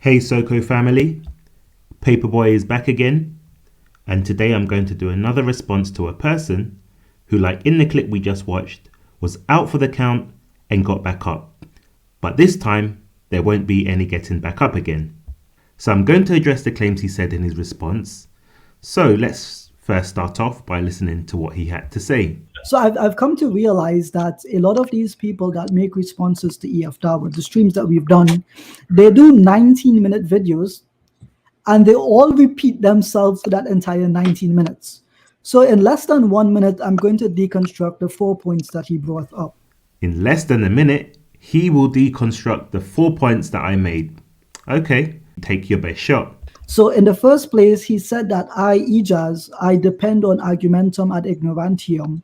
Hey SOCO family, Paperboy is back again, and today I'm going to do another response to a person who, like in the clip we just watched, was out for the count and got back up. But this time, there won't be any getting back up again. So I'm going to address the claims he said in his response. So let's first start off by listening to what he had to say. So I've come to realize that a lot of these people that make responses to EFDAWAH, the streams that we've done, they do 19-minute videos and they all repeat themselves for that entire 19 minutes. So in less than 1 minute, I'm going to deconstruct the 4 points that he brought up. In less than a minute, he will deconstruct the 4 points that I made. Okay, take your best shot. So in the first place, he said that I depend on argumentum ad ignorantium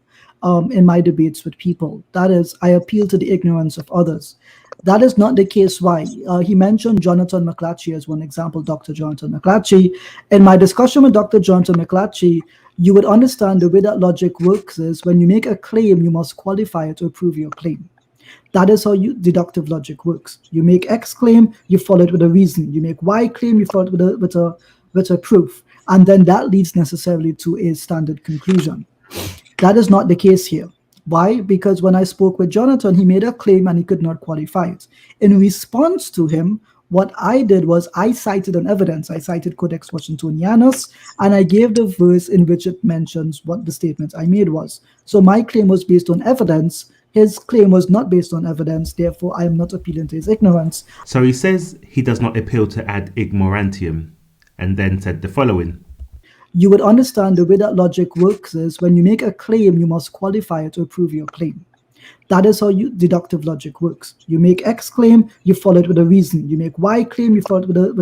in my debates with people. That is, I appeal to the ignorance of others. That is not the case. Why? He mentioned Jonathan McClatchy as one example, Dr. Jonathan McClatchy. In my discussion with Dr. Jonathan McClatchy, you would understand the way that logic works is when you make a claim, you must qualify it to prove your claim. That is how deductive logic works. You make X claim, you follow it with a reason. You make Y claim, you follow it with a proof. And then that leads necessarily to a standard conclusion. That is not the case here. Why? Because when I spoke with Jonathan, he made a claim and he could not qualify it. In response to him, what I did was I cited an evidence. I cited Codex Washingtonianus, and I gave the verse in which it mentions what the statement I made was. So my claim was based on evidence. His claim was not based on evidence. Therefore, I am not appealing to his ignorance. So he says he does not appeal to ad ignorantium, and then said the following. You would understand the way that logic works is when you make a claim, you must qualify it to prove your claim. That is how deductive logic works. You make X claim, you follow it with a reason. You make Y claim, you follow it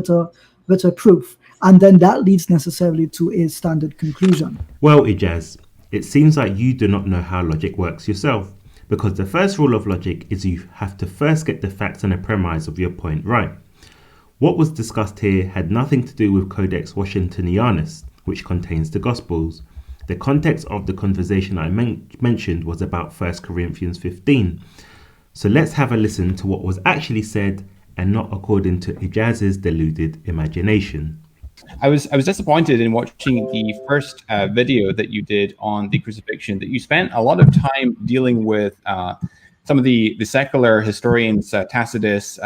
with a proof. And then that leads necessarily to a standard conclusion. Well, Ijaz, it seems like you do not know how logic works yourself, because the first rule of logic is you have to first get the facts and the premise of your point right. What was discussed here had nothing to do with Codex Washingtonianus, which contains the Gospels. The context of the conversation I mentioned was about 1 Corinthians 15. So let's have a listen to what was actually said and not according to Ijaz's deluded imagination. I was disappointed in watching the first video that you did on the crucifixion, that you spent a lot of time dealing with some of the secular historians, Tacitus,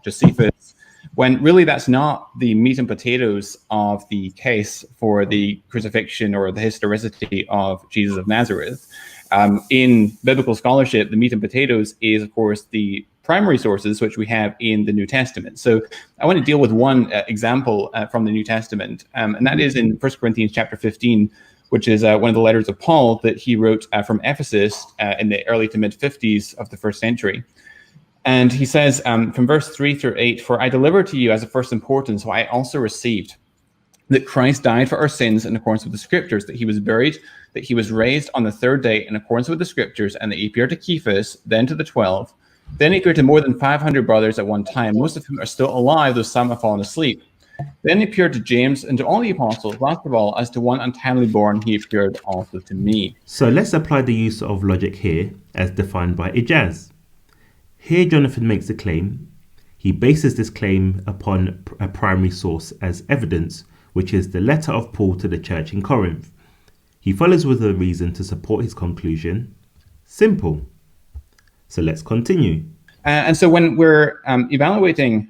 Josephus, when really that's not the meat and potatoes of the case for the crucifixion or the historicity of Jesus of Nazareth. In biblical scholarship, the meat and potatoes is, of course, the primary sources which we have in the New Testament. So I want to deal with one example from the New Testament, and that is in 1 Corinthians chapter 15, which is one of the letters of Paul that he wrote from Ephesus in the early to mid-50s of the first century. And he says from verse 3 through 8, "For I delivered to you as of first importance what I also received, that Christ died for our sins in accordance with the scriptures, that he was buried, that he was raised on the third day in accordance with the scriptures, and that he appeared to Cephas, then to the 12. Then he appeared to more than 500 brothers at one time, most of whom are still alive, though some have fallen asleep. Then he appeared to James and to all the apostles. Last of all, as to one untimely born, he appeared also to me." So let's apply the use of logic here as defined by Ijaz. Here Jonathan makes a claim. He bases this claim upon a primary source as evidence, which is the letter of Paul to the church in Corinth. He follows with a reason to support his conclusion. Simple. So let's continue. And so when we're evaluating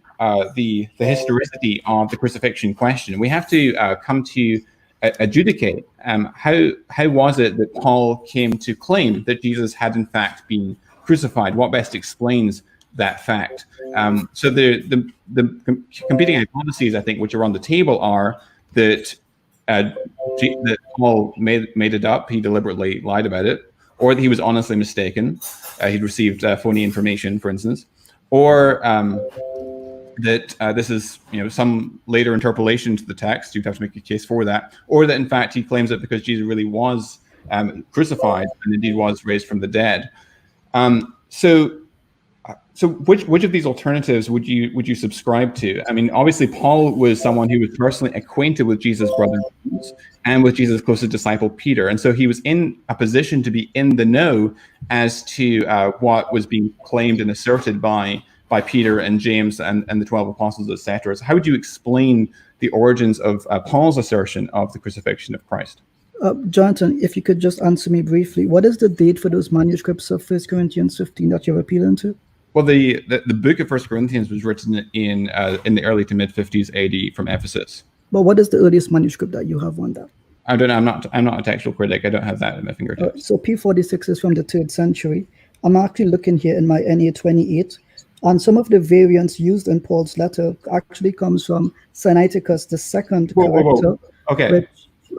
the historicity of the crucifixion question, we have to come to adjudicate how was it that Paul came to claim that Jesus had in fact been crucified? What best explains that fact? So the competing hypotheses, I think, which are on the table are that that Paul made it up, he deliberately lied about it, or that he was honestly mistaken, he'd received phony information, for instance, or that this is some later interpolation to the text. You'd have to make a case for that, or that in fact he claims it because Jesus really was crucified and indeed was raised from the dead. So which of these alternatives would you subscribe to? I mean, obviously Paul was someone who was personally acquainted with Jesus' brother and with Jesus' closest disciple Peter, and so he was in a position to be in the know as to what was being claimed and asserted by by Peter and James and the 12 apostles, etc. So how would you explain the origins of Paul's assertion of the crucifixion of Christ? Jonathan, if you could just answer me briefly, what is the date for those manuscripts of 1 Corinthians 15 that you're appealing to? Well, the book of 1 Corinthians was written in the early to mid 50s AD from Ephesus. But what is the earliest manuscript that you have on that? I don't know. I'm not a textual critic. I don't have that at my fingertips. So P46 is from the 3rd century. I'm actually looking here in my NA 28, and some of the variants used in Paul's letter actually comes from Sinaiticus II character. Okay. Which,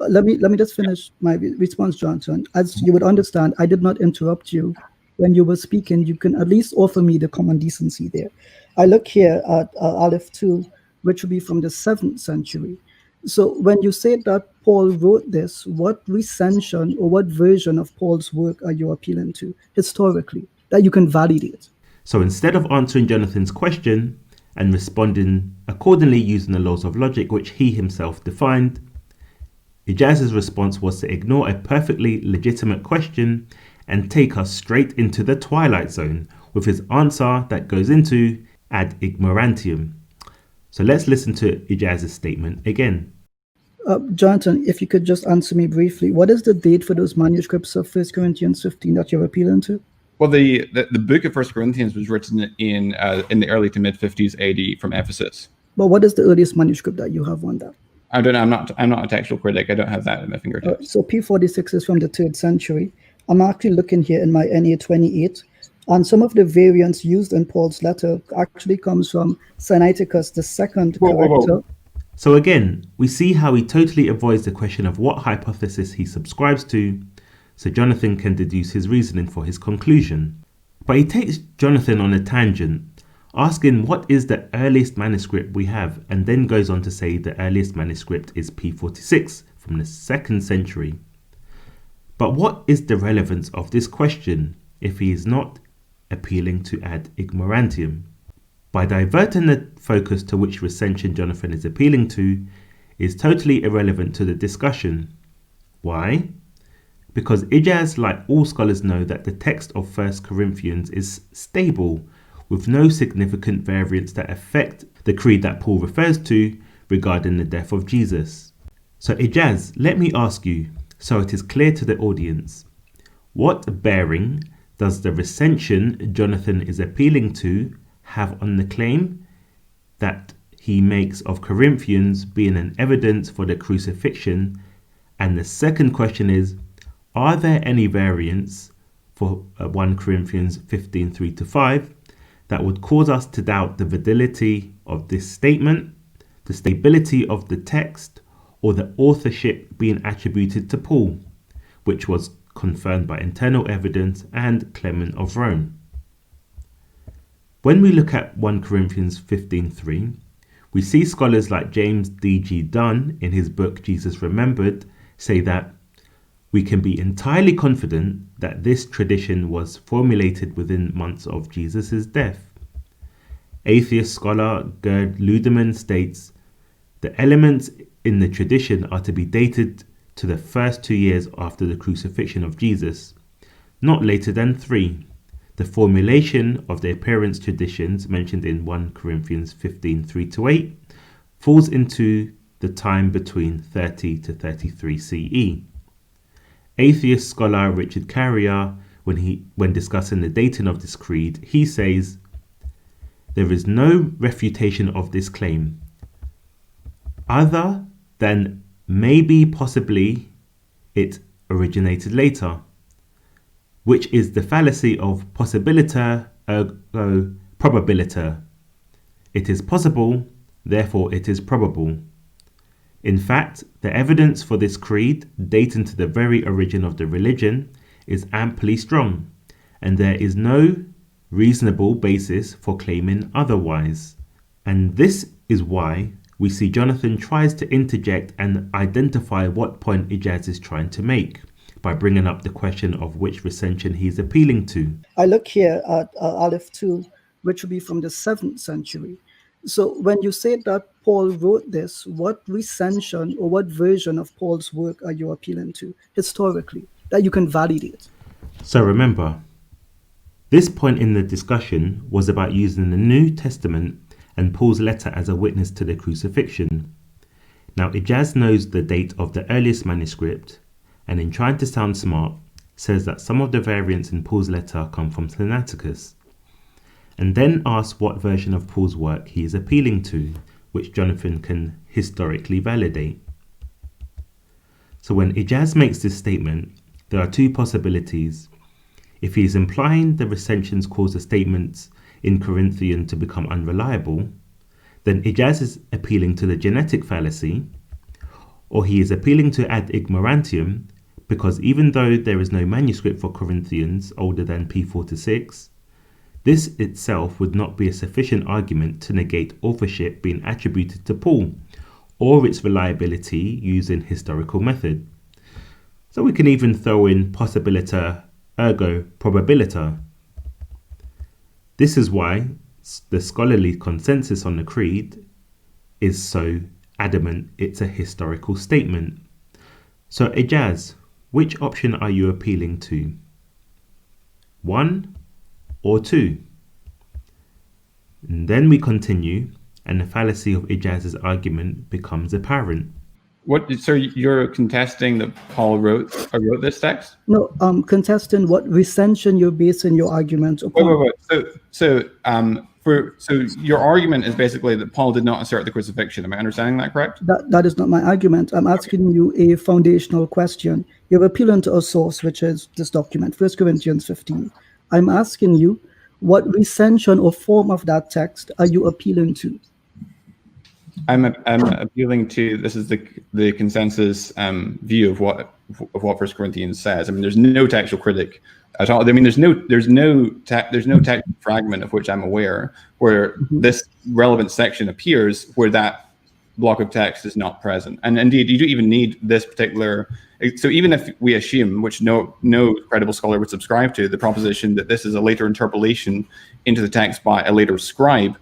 let me just finish my response, Jonathan. As you would understand, I did not interrupt you when you were speaking. You can at least offer me the common decency there. I look here at Aleph 2, which will be from the 7th century. So when you say that Paul wrote this, what recension or what version of Paul's work are you appealing to historically that you can validate? So instead of answering Jonathan's question and responding accordingly using the laws of logic which he himself defined, Ijaz's response was to ignore a perfectly legitimate question and take us straight into the twilight zone with his answer that goes into ad ignorantium. So let's listen to Ijaz's statement again. Jonathan, if you could just answer me briefly, what is the date for those manuscripts of 1 Corinthians 15 that you're appealing to? Well, the book of 1 Corinthians was written in the early to mid 50s AD from Ephesus. But what is the earliest manuscript that you have on that? I don't know. I'm not a textual critic. I don't have that at my fingertips. So P46 is from the 3rd century. I'm actually looking here in my NA 28, and some of the variants used in Paul's letter actually comes from Sinaiticus II character. So again, we see how he totally avoids the question of what hypothesis he subscribes to, so Jonathan can deduce his reasoning for his conclusion. But he takes Jonathan on a tangent, asking what is the earliest manuscript we have, and then goes on to say the earliest manuscript is P46 from the 2nd century. But what is the relevance of this question if he is not appealing to ad ignorantium? By diverting the focus to which recension Jonathan is appealing to is totally irrelevant to the discussion. Why? Because Ijaz, like all scholars, know that the text of 1 Corinthians is stable, with no significant variants that affect the creed that Paul refers to regarding the death of Jesus. So Ijaz, let me ask you, so it is clear to the audience, what bearing does the recension Jonathan is appealing to have on the claim that he makes of Corinthians being an evidence for the crucifixion? And the second question is, are there any variants for 1 Corinthians 15, 3-5 that would cause us to doubt the validity of this statement, the stability of the text, or the authorship being attributed to Paul, which was confirmed by internal evidence and Clement of Rome? When we look at 1 Corinthians 15:3, we see scholars like James D.G. Dunn in his book Jesus Remembered say that we can be entirely confident that this tradition was formulated within months of Jesus' death. Atheist scholar Gerd Ludemann states, the elements in the tradition are to be dated to the first 2 years after the crucifixion of Jesus, not later than 3. The formulation of the appearance traditions mentioned in 1 Corinthians 15, 3-8 falls into the time between 30 to 33 CE. Atheist scholar Richard Carrier, when discussing the dating of this creed, he says, there is no refutation of this claim, other than maybe possibly it originated later, which is the fallacy of possibiliter ergo probabiliter. It is possible, therefore it is probable. In fact, the evidence for this creed, dating to the very origin of the religion, is amply strong, and there is no reasonable basis for claiming otherwise. And this is why we see Jonathan tries to interject and identify what point Ijaz is trying to make by bringing up the question of which recension he's appealing to. I look here at Aleph 2, which will be from the 7th century. So when you say that Paul wrote this, what recension or what version of Paul's work are you appealing to historically that you can validate? So remember, This point in the discussion was about using the New Testament and Paul's letter as a witness to the crucifixion. Now, Ijaz knows the date of the earliest manuscript, and in trying to sound smart, says that some of the variants in Paul's letter come from Sinaiticus, and then asks what version of Paul's work he is appealing to, which Jonathan can historically validate. So when Ijaz makes this statement, there are two possibilities. If he is implying the recensions cause the statements in Corinthian to become unreliable, then Ijaz is appealing to the genetic fallacy, or he is appealing to ad ignorantium, because even though there is no manuscript for Corinthians older than P46, this itself would not be a sufficient argument to negate authorship being attributed to Paul, or its reliability using historical method. So we can even throw in possibiliter ergo probabiliter. This is why the scholarly consensus on the creed is so adamant it's a historical statement. So Ijaz, which option are you appealing to? 1 or 2? And then we continue, and the fallacy of Ijaz's argument becomes apparent. So you're contesting that Paul wrote this text? No, contesting what recension you're basing your argument upon. Wait. So your argument is basically that Paul did not assert the crucifixion. Am I understanding that correct? That is not my argument. I'm asking you a foundational question. You're appealing to a source, which is this document, 1 Corinthians 15. I'm asking you, what recension or form of that text are you appealing to? I'm appealing to, this is the consensus view of what 1 Corinthians says. I mean, there's no textual critic at all. I mean, there's no textual fragment of which I'm aware where this relevant section appears where that block of text is not present. And indeed, you don't even need this particular. So even if we assume, which no credible scholar would subscribe to, the proposition that this is a later interpolation into the text by a later scribe,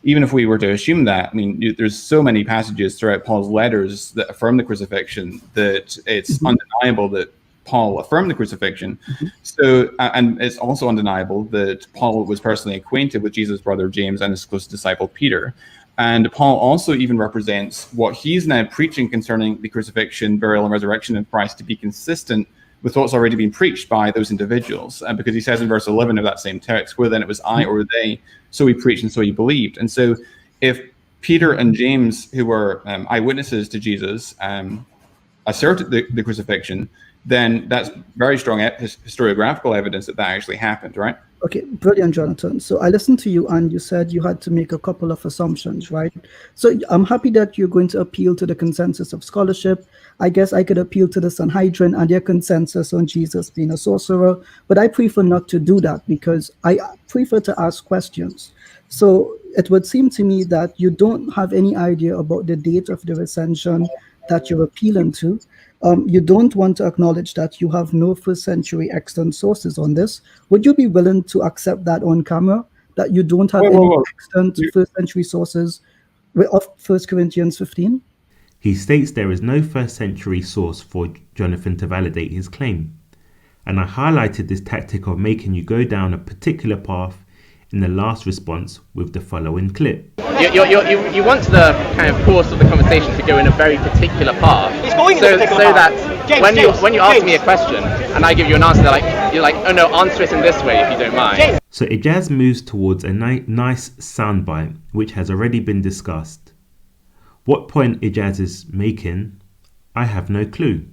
even if we were to assume that, I mean, there's so many passages throughout Paul's letters that affirm the crucifixion that it's undeniable that Paul affirmed the crucifixion. So, and it's also undeniable that Paul was personally acquainted with Jesus' brother James and his close disciple Peter. And Paul also even represents what he's now preaching concerning the crucifixion, burial, and resurrection of Christ to be consistent with what's already been preached by those individuals. And because he says in verse 11 of that same text, whether then it was I or they, so he preached and so he believed. And so if Peter and James, who were eyewitnesses to Jesus, asserted the crucifixion, then that's very strong historiographical evidence that actually happened, right? Okay, brilliant, Jonathan. So I listened to you and you said you had to make a couple of assumptions, right? So I'm happy that you're going to appeal to the consensus of scholarship. I guess I could appeal to the Sanhedrin and their consensus on Jesus being a sorcerer, but I prefer not to do that because I prefer to ask questions. So it would seem to me that you don't have any idea about the date of the recension that you're appealing to. You don't want to acknowledge that you have no first century extant sources on this. Would you be willing to accept that on camera, that you don't have any extant first century sources of 1 Corinthians 15? He states there is no first century source for Jonathan to validate his claim. And I highlighted this tactic of making you go down a particular path in the last response with the following clip. You want the kind of course of the conversation to go in a very particular path, so that James, when you ask me a question and I give you an answer, you're like, oh no, answer it in this way if you don't mind. James. So Ijaz moves towards a nice soundbite which has already been discussed. What point Ijaz is making, I have no clue.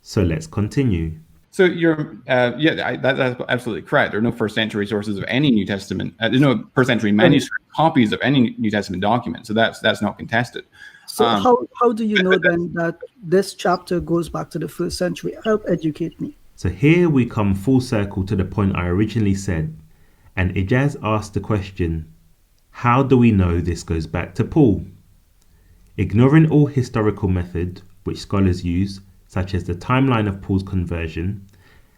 So let's continue. So you're, that's absolutely correct. There are no first century sources of any New Testament. There's no first century manuscript copies of any New Testament document. So that's not contested. So how do you know then that this chapter goes back to the first century? Help educate me. So here we come full circle to the point I originally said. And Ijaz asked the question, how do we know this goes back to Paul? Ignoring all historical method which scholars use, such as the timeline of Paul's conversion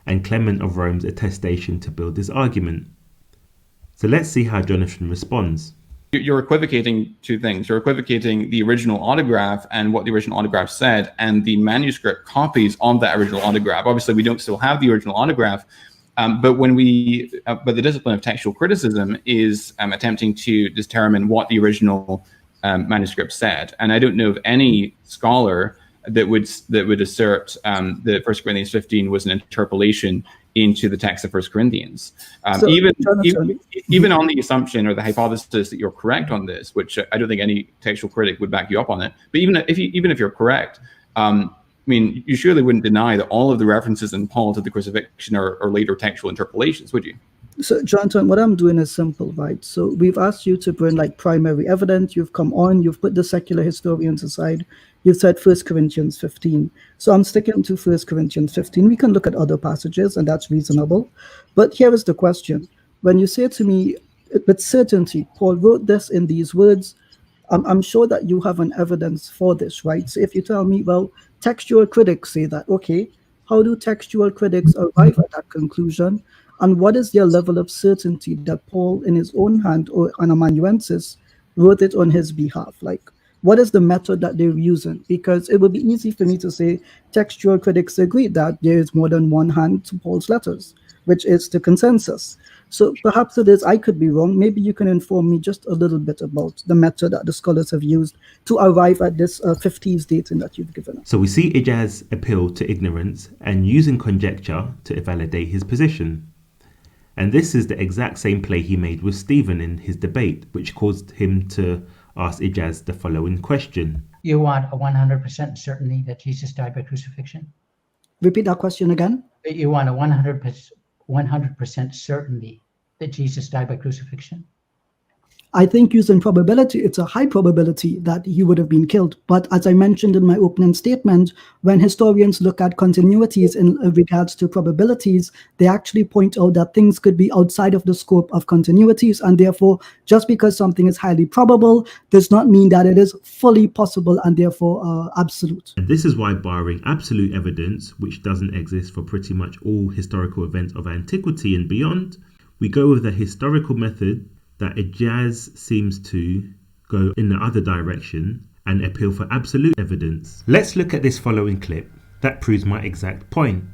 and Clement of Rome's attestation to build his argument. So let's see how Jonathan responds. You're equivocating two things. You're equivocating the original autograph and what the original autograph said and the manuscript copies of that original autograph. Obviously, we don't still have the original autograph, But the discipline of textual criticism is attempting to determine what the original manuscript said. And I don't know of any scholar that would assert that 1 Corinthians 15 was an interpolation into the text of 1 Corinthians. Even on the assumption or the hypothesis that you're correct on this, which I don't think any textual critic would back you up on it. But even if you're correct, I mean, you surely wouldn't deny that all of the references in Paul to the crucifixion are later textual interpolations, would you? So, Jonathan, what I'm doing is simple, right? So we've asked you to bring like primary evidence. You've come on, you've put the secular historians aside. You've said 1 Corinthians 15. So I'm sticking to 1 Corinthians 15. We can look at other passages, and that's reasonable. But here is the question. When you say to me, with certainty, Paul wrote this in these words, I'm sure that you have an evidence for this, right? So if you tell me, well, textual critics say that, okay, how do textual critics arrive at that conclusion? And what is their level of certainty that Paul, in his own hand or an amanuensis, wrote it on his behalf? Like, what is the method that they're using? Because it would be easy for me to say textual critics agree that there is more than one hand to Paul's letters, which is the consensus. So perhaps it is, I could be wrong. Maybe you can inform me just a little bit about the method that the scholars have used to arrive at this 50s dating that you've given us. So we see Ijaz appeal to ignorance and using conjecture to validate his position. And this is the exact same play he made with Stephen in his debate, which caused him to ask Ijaz the following question. You want a 100% certainty that Jesus died by crucifixion? Repeat that question again. You want a 100% certainty that Jesus died by crucifixion? I think using probability, it's a high probability that he would have been killed. But as I mentioned in my opening statement, when historians look at continuities in regards to probabilities, they actually point out that things could be outside of the scope of continuities. And therefore, just because something is highly probable does not mean that it is fully possible and therefore absolute. And this is why barring absolute evidence, which doesn't exist for pretty much all historical events of antiquity and beyond, we go with the historical method that Ijaz seems to go in the other direction and appeal for absolute evidence. Let's look at this following clip that proves my exact point.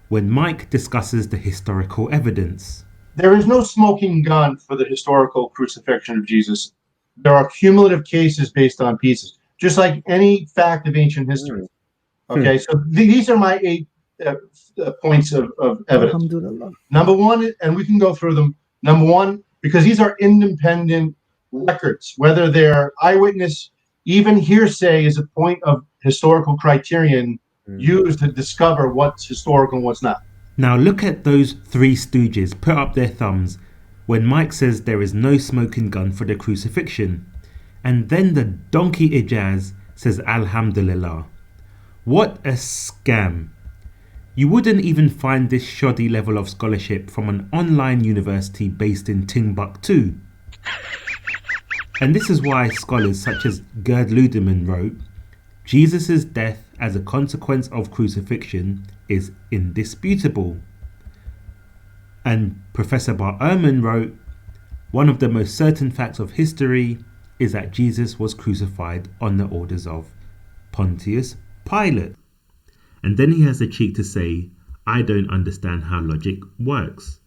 When Mike discusses the historical evidence. There is no smoking gun for the historical crucifixion of Jesus. There are cumulative cases based on pieces, just like any fact of ancient history. Okay, so these are my 8 points of evidence. Number one, and we can go through them. Number one, because these are independent records, whether they're eyewitness, even hearsay is a point of historical criterion used to discover what's historical and what's not. Now look at those 3 stooges put up their thumbs when Mike says there is no smoking gun for the crucifixion. And then the donkey Ijaz says Alhamdulillah. What a scam. You wouldn't even find this shoddy level of scholarship from an online university based in Timbuktu. And this is why scholars such as Gerd Ludemann wrote, Jesus' death as a consequence of crucifixion is indisputable. And Professor Bar Ehrman wrote, one of the most certain facts of history is that Jesus was crucified on the orders of Pontius Pilate. And then he has the cheek to say, I don't understand how logic works.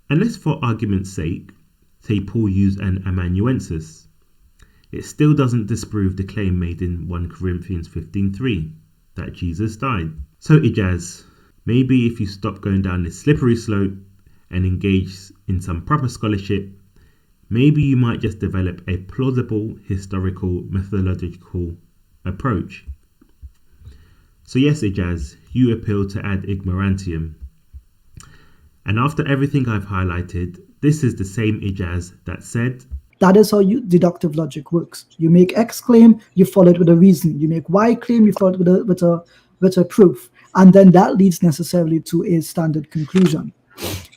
Unless for argument's sake, say Paul used an amanuensis, it still doesn't disprove the claim made in 1 Corinthians 15:3 that Jesus died. So Ijaz, maybe if you stop going down this slippery slope and engage in some proper scholarship, maybe you might just develop a plausible historical methodological approach. So yes, Ijaz, you appeal to ad ignorantium. And after everything I've highlighted, this is the same Ijaz that said, that is how deductive logic works. You make X claim, you follow it with a reason. You make Y claim, you follow it with a proof. And then that leads necessarily to a standard conclusion.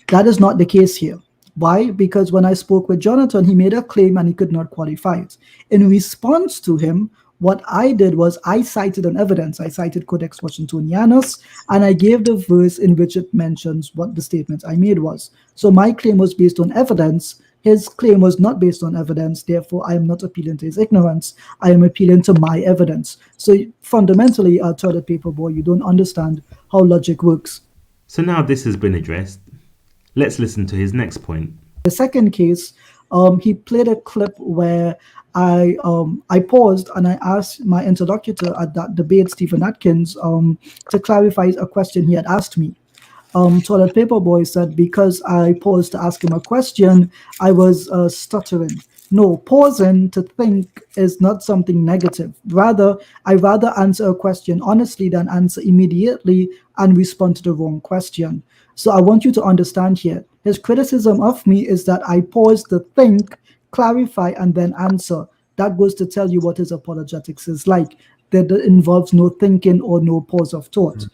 That is not the case here. Why? Because when I spoke with Jonathan, he made a claim and he could not qualify it. In response to him, what I did was I cited an evidence. I cited Codex Washingtonianus, and I gave the verse in which it mentions what the statement I made was. So my claim was based on evidence. His claim was not based on evidence. Therefore, I am not appealing to his ignorance. I am appealing to my evidence. So fundamentally, Toilet Paperboy, you don't understand how logic works. So now this has been addressed. Let's listen to his next point. The second case, he played a clip where I paused and I asked my interlocutor at that debate, Stephen Atkins, to clarify a question he had asked me. Toilet Paperboy said because I paused to ask him a question, I was stuttering. No, pausing to think is not something negative. I rather answer a question honestly than answer immediately and respond to the wrong question. So I want you to understand here, his criticism of me is that I pause to think, clarify, and then answer. That goes to tell you what his apologetics is like. That involves no thinking or no pause of thought.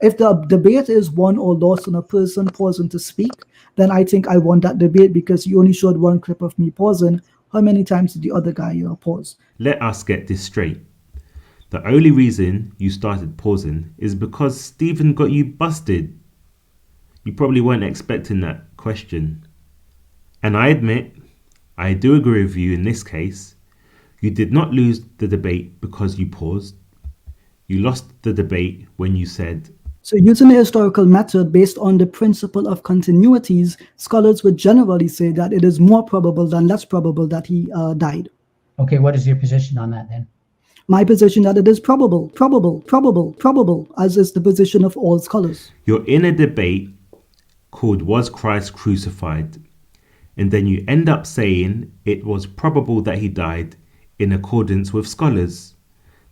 If the debate is won or lost on a person pausing to speak, then I think I won that debate because you only showed one clip of me pausing. How many times did the other guy pause? Let us get this straight. The only reason you started pausing is because Stephen got you busted. You probably weren't expecting that question. And I admit, I do agree with you in this case. You did not lose the debate because you paused. You lost the debate when you said. So using the historical method based on the principle of continuities, scholars would generally say that it is more probable than less probable that he died. Okay, what is your position on that then? My position that it is probable, as is the position of all scholars. You're in a debate called Was Christ Crucified? And then you end up saying it was probable that he died in accordance with scholars.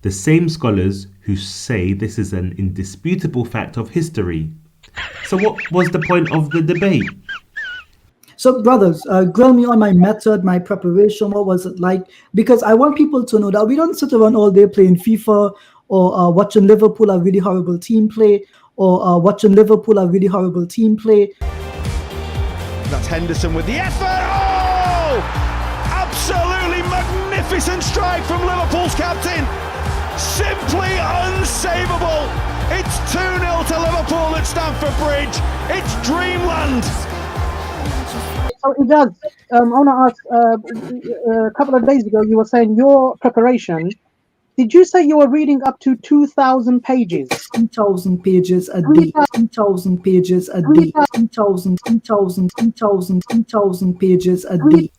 The same scholars who say this is an indisputable fact of history. So what was the point of the debate? So brothers, grill me on my method, my preparation, what was it like? Because I want people to know that we don't sit around all day playing FIFA or watching Liverpool, a really horrible team play, That's Henderson with the effort. Oh! Absolutely magnificent strike from Liverpool's captain. Simply unsavable. It's 2-0 to Liverpool at Stamford Bridge. It's dreamland. So it does. I want to ask, a couple of days ago, you were saying your preparation. Did you say you were reading up to 2,000 pages? 2,000 pages a day. 2,000 pages a day. 2,000 pages a day.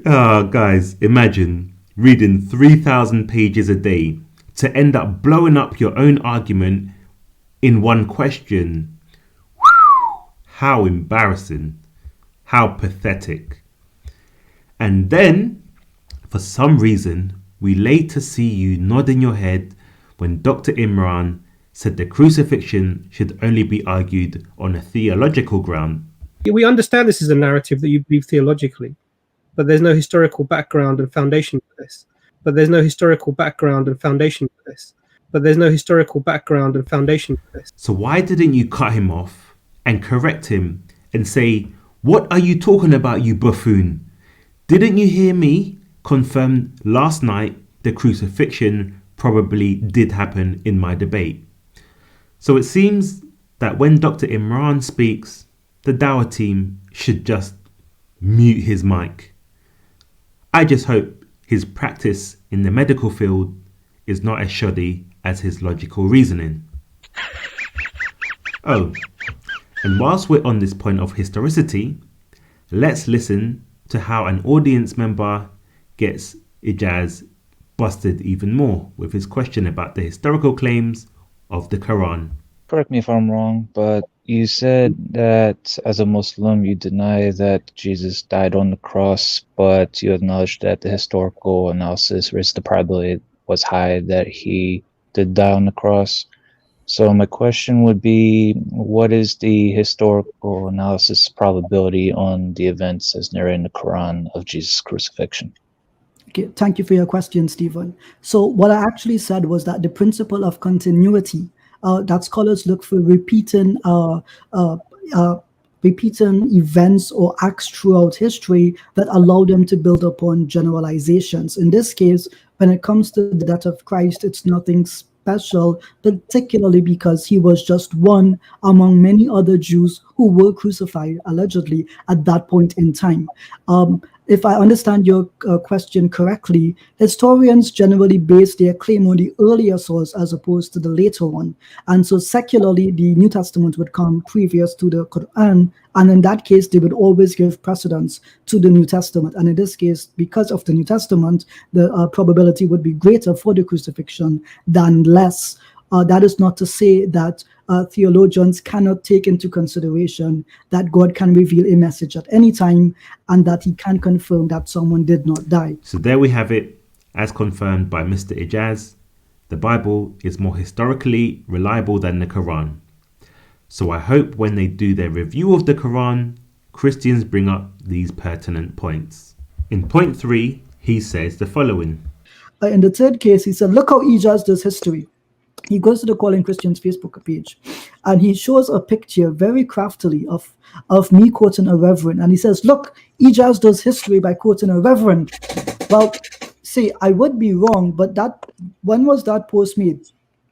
Guys, imagine reading 3,000 pages a day to end up blowing up your own argument in one question. How embarrassing. How pathetic. And then, for some reason, we later see you nodding your head when Dr. Imran said the crucifixion should only be argued on a theological ground. We understand this is a narrative that you believe theologically, but there's no historical background and foundation for this. So why didn't you cut him off and correct him and say, "What are you talking about, you buffoon? Didn't you hear me confirm last night the crucifixion probably did happen in my debate?" So it seems that when Dr. Imran speaks, the Dawah team should just mute his mic. I just hope his practice in the medical field is not as shoddy as his logical reasoning. Oh, and whilst we're on this point of historicity, let's listen to how an audience member gets Ijaz busted even more with his question about the historical claims of the Quran. Correct me if I'm wrong, but you said that as a Muslim you deny that Jesus died on the cross, but you acknowledge that the historical analysis raised the probability was high that he did die on the cross. So my question would be, what is the historical analysis probability on the events as narrated in the Quran of Jesus' crucifixion? Okay, thank you for your question, Stephen. So what I actually said was that the principle of continuity, that scholars look for repeating events or acts throughout history that allow them to build upon generalizations. In this case, when it comes to the death of Christ, it's nothing special, particularly because he was just one among many other Jews who were crucified allegedly at that point in time. If I understand your question correctly, historians generally base their claim on the earlier source as opposed to the later one. And so secularly, the New Testament would come previous to the Quran, and in that case, they would always give precedence to the New Testament. And in this case, because of the New Testament, the probability would be greater for the crucifixion than less. That is not to say that theologians cannot take into consideration that God can reveal a message at any time and that he can confirm that someone did not die. So there we have it, as confirmed by Mr. Ijaz. The Bible is more historically reliable than the Quran. So I hope when they do their review of the Quran, Christians bring up these pertinent points. In point 3, he says the following. In the third case, he said, look how Ijaz does history. He goes to the Calling Christians Facebook page and he shows a picture very craftily of me quoting a reverend. And he says, look, Ijaz does history by quoting a reverend. Well, see, I would be wrong, but when was that post made?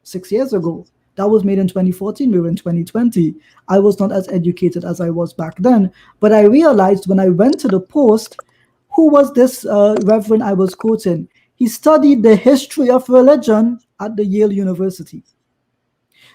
6 years ago. That was made in 2014. We were in 2020. I was not as educated as I was back then. But I realized when I went to the post, who was this reverend I was quoting? He studied the history of religion at the Yale University.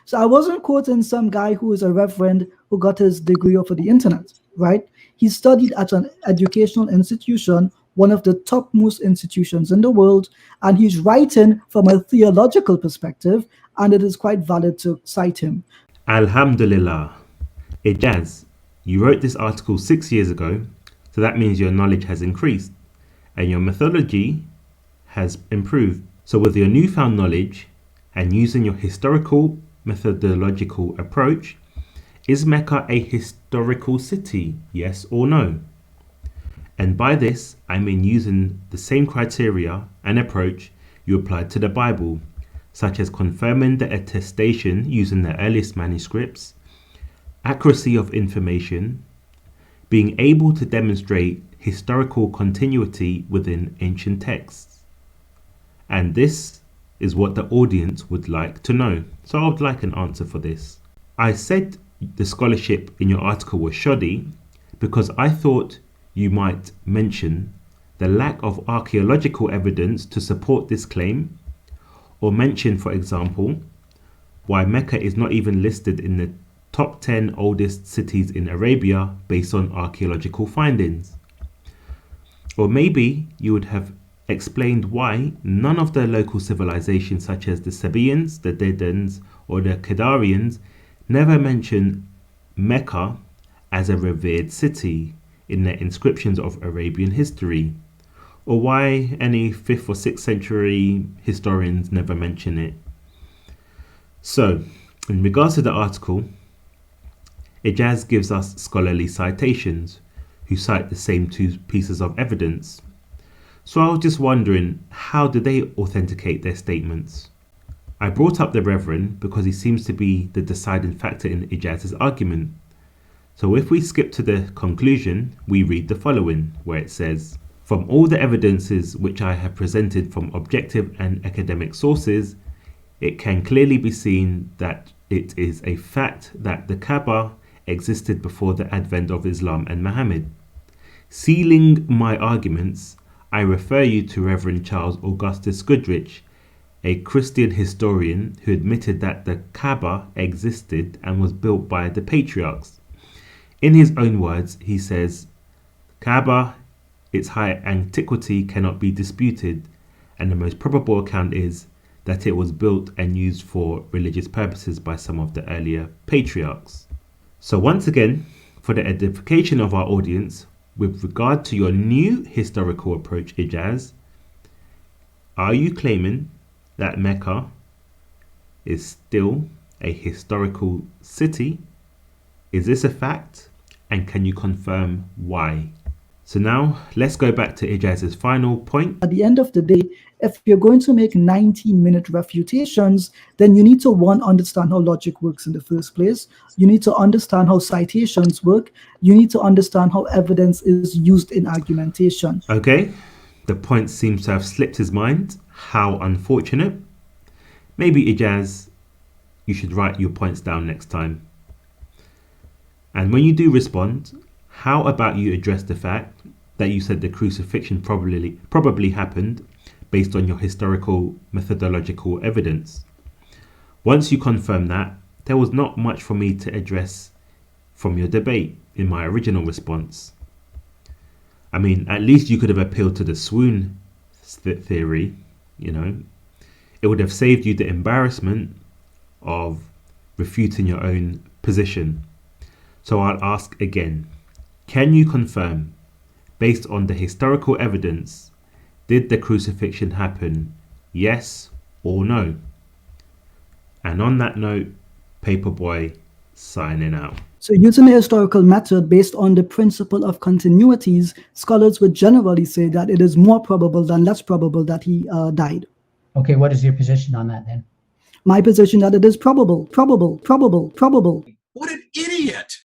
So I wasn't quoting some guy who is a reverend who got his degree off of the internet, right? He studied at an educational institution, one of the topmost institutions in the world, and he's writing from a theological perspective, and it is quite valid to cite him. Alhamdulillah. Ijaz, you wrote this article 6 years ago, so that means your knowledge has increased, and your methodology has improved. So with your newfound knowledge and using your historical methodological approach, is Mecca a historical city, yes or no? And by this, I mean using the same criteria and approach you applied to the Bible, such as confirming the attestation using the earliest manuscripts, accuracy of information, being able to demonstrate historical continuity within ancient texts. And this is what the audience would like to know. So I would like an answer for this. I said the scholarship in your article was shoddy because I thought you might mention the lack of archaeological evidence to support this claim, or mention, for example, why Mecca is not even listed in the top 10 oldest cities in Arabia based on archaeological findings. Or maybe you would have explained why none of the local civilizations such as the Sabaeans, the Dedans, or the Kedarians never mention Mecca as a revered city in their inscriptions of Arabian history, or why any 5th or 6th century historians never mention it. So, in regards to the article, Ijaz gives us scholarly citations who cite the same two pieces of evidence. So I was just wondering, how do they authenticate their statements? I brought up the Reverend because he seems to be the deciding factor in Ijaz's argument. So if we skip to the conclusion, we read the following, where it says, from all the evidences which I have presented from objective and academic sources, it can clearly be seen that it is a fact that the Kaaba existed before the advent of Islam and Muhammad. Sealing my arguments, I refer you to Reverend Charles Augustus Goodrich, a Christian historian who admitted that the Kaaba existed and was built by the patriarchs. In his own words, he says, Kaaba, its high antiquity cannot be disputed, and the most probable account is that it was built and used for religious purposes by some of the earlier patriarchs. So once again, for the edification of our audience, with regard to your new historical approach, Ijaz, are you claiming that Mecca is still a historical city? Is this a fact? And can you confirm why? So now let's go back to Ijaz's final point. At the end of the day, if you're going to make 19-minute refutations, then you need to, one, understand how logic works in the first place. You need to understand how citations work. You need to understand how evidence is used in argumentation. Okay, the point seems to have slipped his mind. How unfortunate. Maybe Ijaz, you should write your points down next time. And when you do respond, how about you address the fact that you said the crucifixion probably happened based on your historical methodological evidence? Once you confirm that, there was not much for me to address from your debate in my original response. I mean, at least you could have appealed to the swoon theory, you know. It would have saved you the embarrassment of refuting your own position. So I'll ask again, can you confirm, based on the historical evidence, did the crucifixion happen, yes or no? And on that note, Paperboy signing out. So using the historical method based on the principle of continuities, scholars would generally say that it is more probable than less probable that he died. Okay, what is your position on that then? My position that it is probable. What an idiot!